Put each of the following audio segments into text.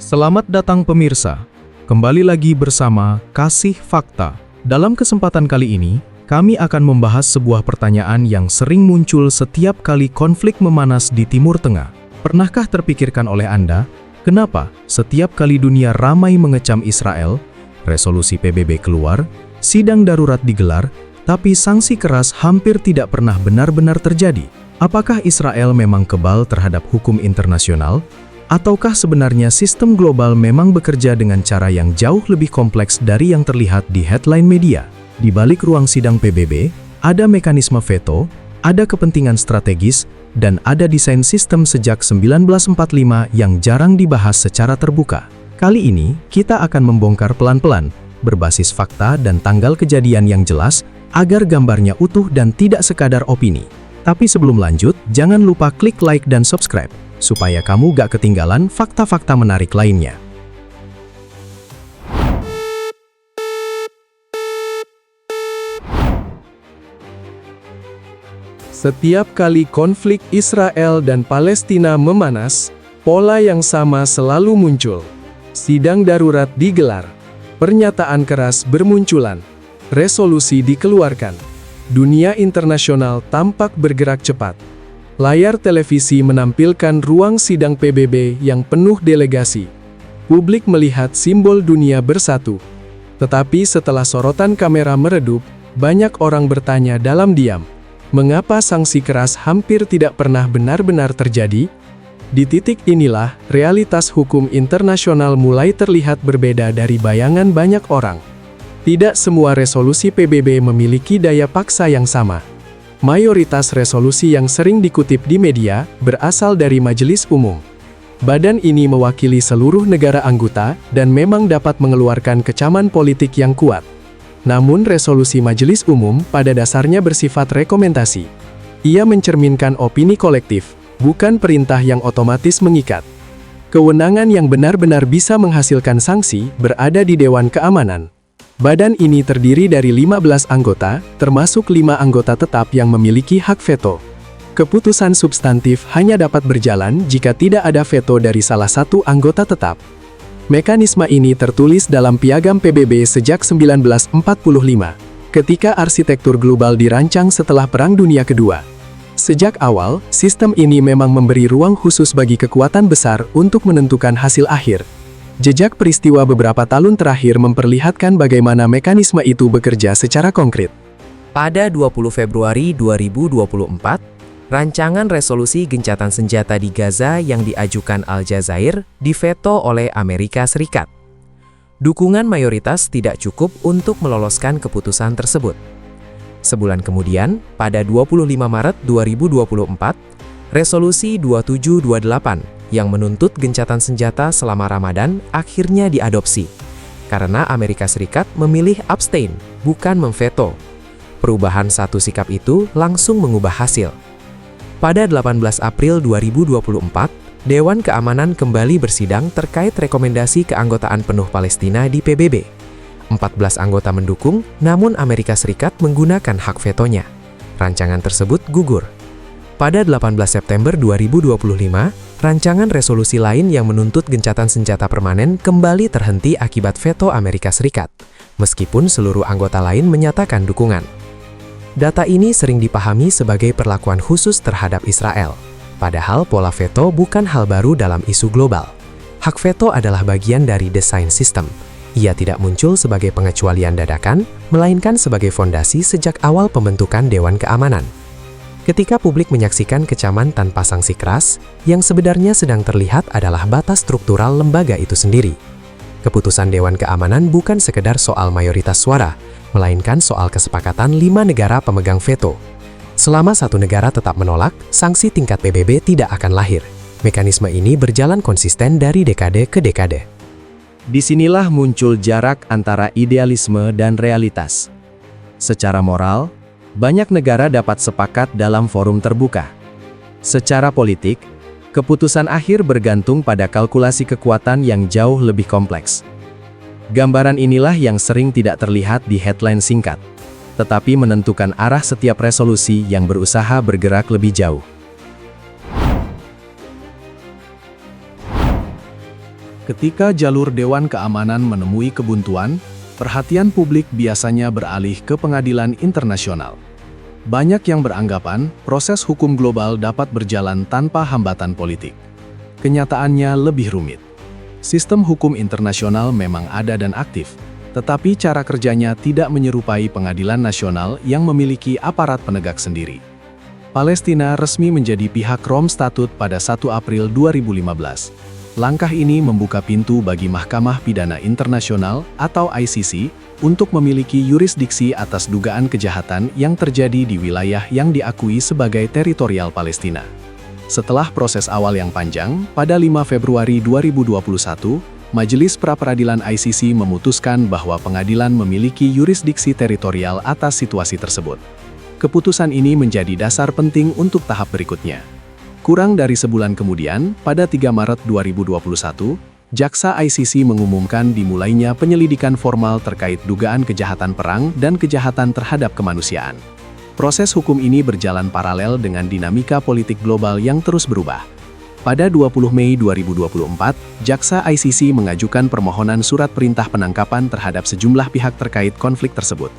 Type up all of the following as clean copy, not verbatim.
Selamat datang pemirsa, kembali lagi bersama Kasih Fakta. Dalam kesempatan kali ini, kami akan membahas sebuah pertanyaan yang sering muncul setiap kali konflik memanas di Timur Tengah. Pernahkah terpikirkan oleh Anda, kenapa setiap kali dunia ramai mengecam Israel, resolusi PBB keluar, sidang darurat digelar, tapi sanksi keras hampir tidak pernah benar-benar terjadi? Apakah Israel memang kebal terhadap hukum internasional? Ataukah sebenarnya sistem global memang bekerja dengan cara yang jauh lebih kompleks dari yang terlihat di headline media? Di balik ruang sidang PBB, ada mekanisme veto, ada kepentingan strategis, dan ada desain sistem sejak 1945 yang jarang dibahas secara terbuka. Kali ini, kita akan membongkar pelan-pelan, berbasis fakta dan tanggal kejadian yang jelas, agar gambarnya utuh dan tidak sekadar opini. Tapi sebelum lanjut, jangan lupa klik like dan subscribe, supaya kamu gak ketinggalan fakta-fakta menarik lainnya. Setiap kali konflik Israel dan Palestina memanas, pola yang sama selalu muncul. Sidang darurat digelar, pernyataan keras bermunculan, resolusi dikeluarkan. Dunia internasional tampak bergerak cepat. Layar televisi menampilkan ruang sidang PBB yang penuh delegasi. Publik melihat simbol dunia bersatu. Tetapi setelah sorotan kamera meredup, banyak orang bertanya dalam diam, mengapa sanksi keras hampir tidak pernah benar-benar terjadi? Di titik inilah, realitas hukum internasional mulai terlihat berbeda dari bayangan banyak orang. Tidak semua resolusi PBB memiliki daya paksa yang sama. Mayoritas resolusi yang sering dikutip di media berasal dari Majelis Umum. Badan ini mewakili seluruh negara anggota dan memang dapat mengeluarkan kecaman politik yang kuat. Namun resolusi Majelis Umum pada dasarnya bersifat rekomendasi. Ia mencerminkan opini kolektif, bukan perintah yang otomatis mengikat. Kewenangan yang benar-benar bisa menghasilkan sanksi berada di Dewan Keamanan. Badan ini terdiri dari 15 anggota, termasuk 5 anggota tetap yang memiliki hak veto. Keputusan substantif hanya dapat berjalan jika tidak ada veto dari salah satu anggota tetap. Mekanisme ini tertulis dalam Piagam PBB sejak 1945, ketika arsitektur global dirancang setelah Perang Dunia Kedua. Sejak awal, sistem ini memang memberi ruang khusus bagi kekuatan besar untuk menentukan hasil akhir. Jejak peristiwa beberapa tahun terakhir memperlihatkan bagaimana mekanisme itu bekerja secara konkret. Pada 20 Februari 2024, rancangan resolusi gencatan senjata di Gaza yang diajukan Aljazair diveto oleh Amerika Serikat. Dukungan mayoritas tidak cukup untuk meloloskan keputusan tersebut. Sebulan kemudian, pada 25 Maret 2024, resolusi 2728 yang menuntut gencatan senjata selama Ramadan akhirnya diadopsi, karena Amerika Serikat memilih abstain, bukan memveto. Perubahan satu sikap itu langsung mengubah hasil. Pada 18 April 2024, Dewan Keamanan kembali bersidang terkait rekomendasi keanggotaan penuh Palestina di PBB. 14 anggota mendukung, namun Amerika Serikat menggunakan hak vetonya. Rancangan tersebut gugur. Pada 18 September 2025, rancangan resolusi lain yang menuntut gencatan senjata permanen kembali terhenti akibat veto Amerika Serikat, meskipun seluruh anggota lain menyatakan dukungan. Data ini sering dipahami sebagai perlakuan khusus terhadap Israel, padahal pola veto bukan hal baru dalam isu global. Hak veto adalah bagian dari desain sistem. Ia tidak muncul sebagai pengecualian dadakan, melainkan sebagai fondasi sejak awal pembentukan Dewan Keamanan. Ketika publik menyaksikan kecaman tanpa sanksi keras, yang sebenarnya sedang terlihat adalah batas struktural lembaga itu sendiri. Keputusan Dewan Keamanan bukan sekedar soal mayoritas suara, melainkan soal kesepakatan 5 negara pemegang veto. Selama satu negara tetap menolak, sanksi tingkat PBB tidak akan lahir. Mekanisme ini berjalan konsisten dari dekade ke dekade. Disinilah muncul jarak antara idealisme dan realitas. Secara moral, banyak negara dapat sepakat dalam forum terbuka. Secara politik, keputusan akhir bergantung pada kalkulasi kekuatan yang jauh lebih kompleks. Gambaran inilah yang sering tidak terlihat di headline singkat, tetapi menentukan arah setiap resolusi yang berusaha bergerak lebih jauh. Ketika jalur Dewan Keamanan menemui kebuntuan, perhatian publik biasanya beralih ke pengadilan internasional. Banyak yang beranggapan proses hukum global dapat berjalan tanpa hambatan politik. Kenyataannya lebih rumit. Sistem hukum internasional memang ada dan aktif, tetapi cara kerjanya tidak menyerupai pengadilan nasional yang memiliki aparat penegak sendiri. Palestina resmi menjadi pihak Rome Statute pada 1 April 2015. Langkah ini membuka pintu bagi Mahkamah Pidana Internasional atau ICC untuk memiliki yurisdiksi atas dugaan kejahatan yang terjadi di wilayah yang diakui sebagai teritorial Palestina. Setelah proses awal yang panjang, pada 5 Februari 2021, Majelis Pra-Peradilan ICC memutuskan bahwa pengadilan memiliki yurisdiksi teritorial atas situasi tersebut. Keputusan ini menjadi dasar penting untuk tahap berikutnya. Kurang dari sebulan kemudian, pada 3 Maret 2021, Jaksa ICC mengumumkan dimulainya penyelidikan formal terkait dugaan kejahatan perang dan kejahatan terhadap kemanusiaan. Proses hukum ini berjalan paralel dengan dinamika politik global yang terus berubah. Pada 20 Mei 2024, Jaksa ICC mengajukan permohonan surat perintah penangkapan terhadap sejumlah pihak terkait konflik tersebut.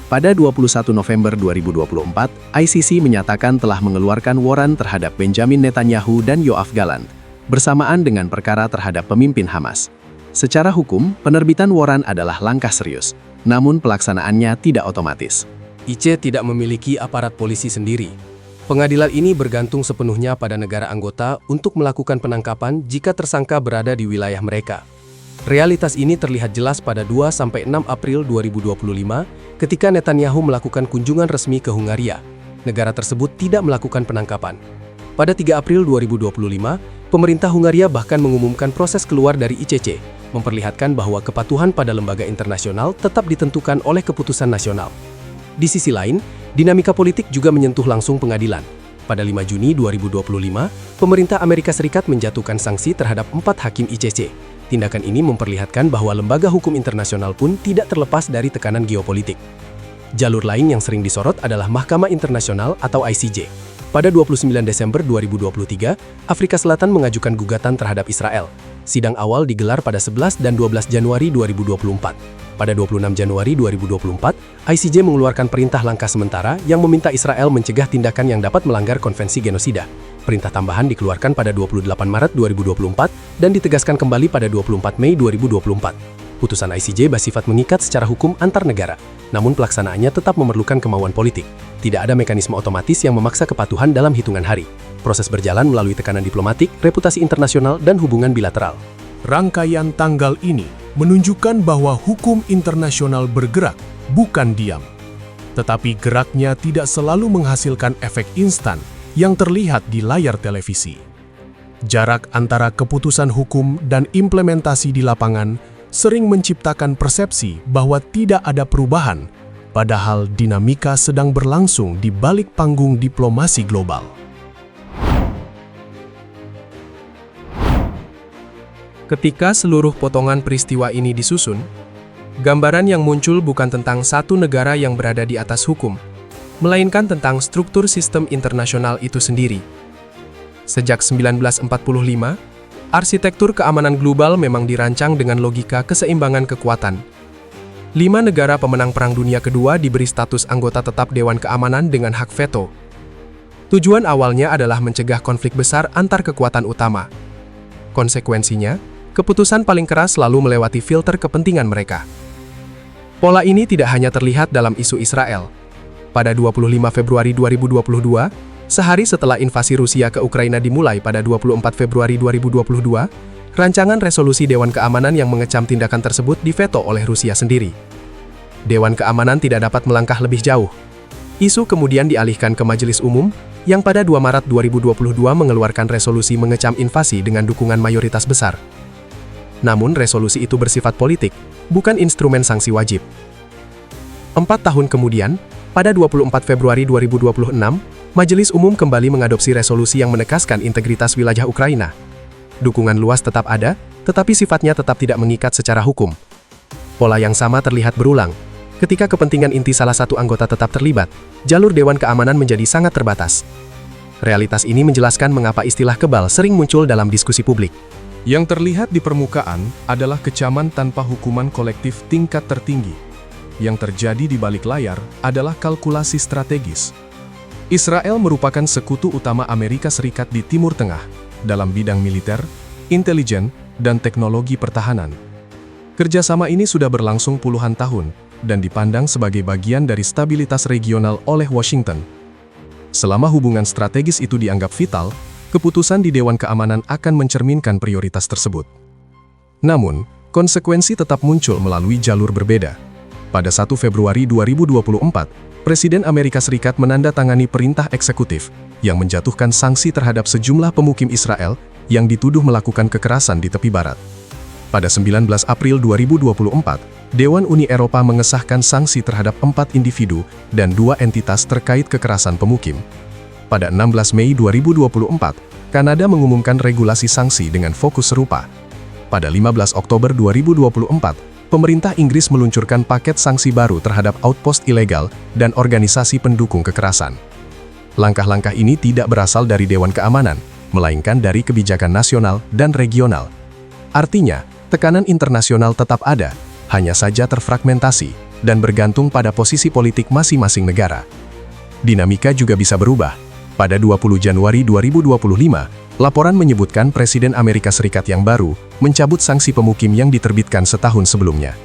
Pada 21 November 2024, ICC menyatakan telah mengeluarkan waran terhadap Benjamin Netanyahu dan Yoav Gallant, bersamaan dengan perkara terhadap pemimpin Hamas. Secara hukum, penerbitan waran adalah langkah serius, namun pelaksanaannya tidak otomatis. IC tidak memiliki aparat polisi sendiri. Pengadilan ini bergantung sepenuhnya pada negara anggota untuk melakukan penangkapan jika tersangka berada di wilayah mereka. Realitas ini terlihat jelas pada 2-6 April 2025 ketika Netanyahu melakukan kunjungan resmi ke Hungaria. Negara tersebut tidak melakukan penangkapan. Pada 3 April 2025, pemerintah Hungaria bahkan mengumumkan proses keluar dari ICC, memperlihatkan bahwa kepatuhan pada lembaga internasional tetap ditentukan oleh keputusan nasional. Di sisi lain, dinamika politik juga menyentuh langsung pengadilan. Pada 5 Juni 2025, pemerintah Amerika Serikat menjatuhkan sanksi terhadap 4 hakim ICC. Tindakan ini memperlihatkan bahwa lembaga hukum internasional pun tidak terlepas dari tekanan geopolitik. Jalur lain yang sering disorot adalah Mahkamah Internasional atau ICJ. Pada 29 Desember 2023, Afrika Selatan mengajukan gugatan terhadap Israel. Sidang awal digelar pada 11 dan 12 Januari 2024. Pada 26 Januari 2024, ICJ mengeluarkan perintah langkah sementara yang meminta Israel mencegah tindakan yang dapat melanggar konvensi genosida. Perintah tambahan dikeluarkan pada 28 Maret 2024 dan ditegaskan kembali pada 24 Mei 2024. Putusan ICJ bersifat mengikat secara hukum antar negara, namun pelaksanaannya tetap memerlukan kemauan politik. Tidak ada mekanisme otomatis yang memaksa kepatuhan dalam hitungan hari. Proses berjalan melalui tekanan diplomatik, reputasi internasional, dan hubungan bilateral. Rangkaian tanggal ini menunjukkan bahwa hukum internasional bergerak, bukan diam. Tetapi geraknya tidak selalu menghasilkan efek instan yang terlihat di layar televisi. Jarak antara keputusan hukum dan implementasi di lapangan sering menciptakan persepsi bahwa tidak ada perubahan, padahal dinamika sedang berlangsung di balik panggung diplomasi global. Ketika seluruh potongan peristiwa ini disusun, gambaran yang muncul bukan tentang satu negara yang berada di atas hukum, melainkan tentang struktur sistem internasional itu sendiri. Sejak 1945, arsitektur keamanan global memang dirancang dengan logika keseimbangan kekuatan. 5 negara pemenang Perang Dunia Kedua diberi status anggota tetap Dewan Keamanan dengan hak veto. Tujuan awalnya adalah mencegah konflik besar antar kekuatan utama. Konsekuensinya, keputusan paling keras selalu melewati filter kepentingan mereka. Pola ini tidak hanya terlihat dalam isu Israel. Pada 25 Februari 2022, sehari setelah invasi Rusia ke Ukraina dimulai pada 24 Februari 2022, rancangan resolusi Dewan Keamanan yang mengecam tindakan tersebut diveto oleh Rusia sendiri. Dewan Keamanan tidak dapat melangkah lebih jauh. Isu kemudian dialihkan ke Majelis Umum, yang pada 2 Maret 2022 mengeluarkan resolusi mengecam invasi dengan dukungan mayoritas besar. Namun resolusi itu bersifat politik, bukan instrumen sanksi wajib. 4 tahun kemudian, pada 24 Februari 2026, Majelis Umum kembali mengadopsi resolusi yang menegaskan integritas wilayah Ukraina. Dukungan luas tetap ada, tetapi sifatnya tetap tidak mengikat secara hukum. Pola yang sama terlihat berulang. Ketika kepentingan inti salah satu anggota tetap terlibat, jalur Dewan Keamanan menjadi sangat terbatas. Realitas ini menjelaskan mengapa istilah kebal sering muncul dalam diskusi publik. Yang terlihat di permukaan adalah kecaman tanpa hukuman kolektif tingkat tertinggi. Yang terjadi di balik layar adalah kalkulasi strategis. Israel merupakan sekutu utama Amerika Serikat di Timur Tengah dalam bidang militer, intelijen, dan teknologi pertahanan. Kerjasama ini sudah berlangsung puluhan tahun dan dipandang sebagai bagian dari stabilitas regional oleh Washington. Selama hubungan strategis itu dianggap vital, keputusan di Dewan Keamanan akan mencerminkan prioritas tersebut. Namun, konsekuensi tetap muncul melalui jalur berbeda. Pada 1 Februari 2024, Presiden Amerika Serikat menandatangani perintah eksekutif yang menjatuhkan sanksi terhadap sejumlah pemukim Israel yang dituduh melakukan kekerasan di tepi barat. Pada 19 April 2024, Dewan Uni Eropa mengesahkan sanksi terhadap 4 individu dan 2 entitas terkait kekerasan pemukim. Pada 16 Mei 2024, Kanada mengumumkan regulasi sanksi dengan fokus serupa. Pada 15 Oktober 2024, pemerintah Inggris meluncurkan paket sanksi baru terhadap outpost ilegal dan organisasi pendukung kekerasan. Langkah-langkah ini tidak berasal dari Dewan Keamanan, melainkan dari kebijakan nasional dan regional. Artinya, tekanan internasional tetap ada, hanya saja terfragmentasi dan bergantung pada posisi politik masing-masing negara. Dinamika juga bisa berubah. Pada 20 Januari 2025, laporan menyebutkan Presiden Amerika Serikat yang baru mencabut sanksi pemukim yang diterbitkan setahun sebelumnya.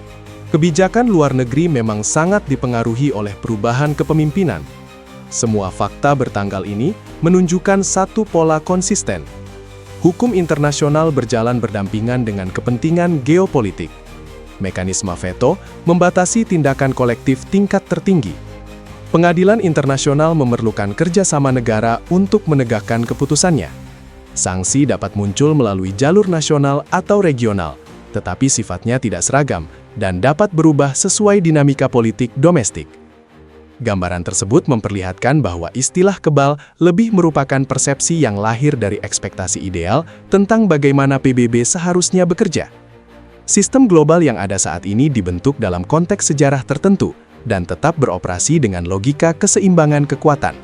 Kebijakan luar negeri memang sangat dipengaruhi oleh perubahan kepemimpinan. Semua fakta bertanggal ini menunjukkan satu pola konsisten. Hukum internasional berjalan berdampingan dengan kepentingan geopolitik. Mekanisme veto membatasi tindakan kolektif tingkat tertinggi. Pengadilan internasional memerlukan kerjasama negara untuk menegakkan keputusannya. Sanksi dapat muncul melalui jalur nasional atau regional, tetapi sifatnya tidak seragam dan dapat berubah sesuai dinamika politik domestik. Gambaran tersebut memperlihatkan bahwa istilah kebal lebih merupakan persepsi yang lahir dari ekspektasi ideal tentang bagaimana PBB seharusnya bekerja. Sistem global yang ada saat ini dibentuk dalam konteks sejarah tertentu dan tetap beroperasi dengan logika keseimbangan kekuatan.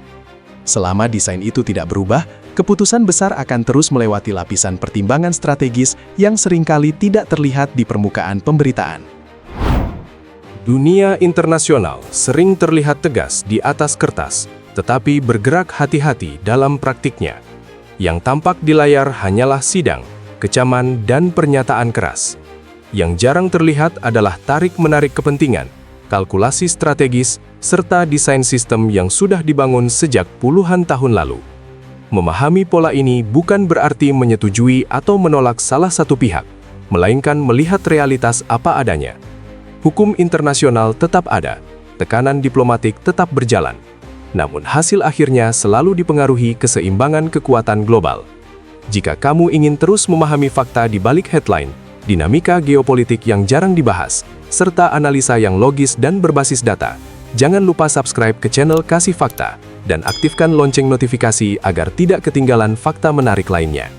Selama desain itu tidak berubah, keputusan besar akan terus melewati lapisan pertimbangan strategis yang seringkali tidak terlihat di permukaan pemberitaan. Dunia internasional sering terlihat tegas di atas kertas, tetapi bergerak hati-hati dalam praktiknya. Yang tampak di layar hanyalah sidang, kecaman, dan pernyataan keras. Yang jarang terlihat adalah tarik-menarik kepentingan, kalkulasi strategis, serta desain sistem yang sudah dibangun sejak puluhan tahun lalu. Memahami pola ini bukan berarti menyetujui atau menolak salah satu pihak, melainkan melihat realitas apa adanya. Hukum internasional tetap ada, tekanan diplomatik tetap berjalan. Namun hasil akhirnya selalu dipengaruhi keseimbangan kekuatan global. Jika kamu ingin terus memahami fakta di balik headline, dinamika geopolitik yang jarang dibahas, serta analisa yang logis dan berbasis data, jangan lupa subscribe ke channel Kasih Fakta dan aktifkan lonceng notifikasi agar tidak ketinggalan fakta menarik lainnya.